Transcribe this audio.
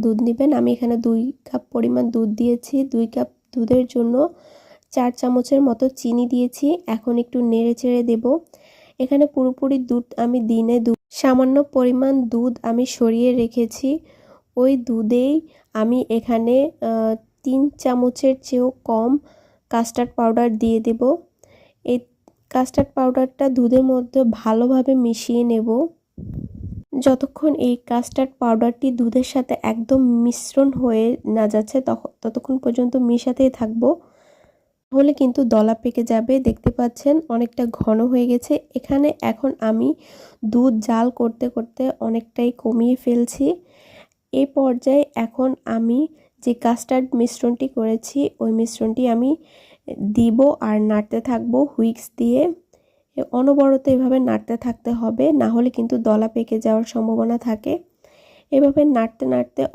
দুধ নেবেন। আমি এখানে 2 কাপ পরিমাণ দুধ দিয়েছি। 2 কাপ দুধের জন্য 4 চামচের মতো চিনি দিয়েছি। এখন একটু নেড়েচেড়ে দেব। এখানে পুরোপুরি দুধ আমি দিনে সামান্য পরিমাণ দুধ আমি সরিয়ে রেখেছি। ওই দুধেই আমি এখানে 3 চামচের চেয়েও কম কাস্টার্ড পাউডার দিয়ে দেব। এই কাস্টার্ড পাউডারটা দুধের মধ্যে ভালোভাবে মিশিয়ে নেব। যতক্ষণ এই কাস্টার্ড পাউডারটি দুধের সাথে একদম মিশ্রণ হয়ে না যাচ্ছে ততক্ষণ পর্যন্ত মিশাতেই থাকবো। তাহলে কিন্তু দলা পেকে যাবে। দেখতে পাচ্ছেন অনেকটা ঘন হয়ে গেছে। এখানে এখন আমি দুধ জাল করতে করতে অনেকটাই কমিয়ে ফেলছি। এই পর্যায়ে এখন আমি যে কাস্টার্ড মিশ্রণটি করেছি ওই মিশ্রণটি আমি দিব আর নাড়তে থাকবো হুইস্ক দিয়ে। অনবরত এভাবে নাড়তে থাকতে হবে, না হলে কিন্তু দলা পেকে যাওয়ার সম্ভাবনা থাকে। এভাবে নাড়তে নাড়তে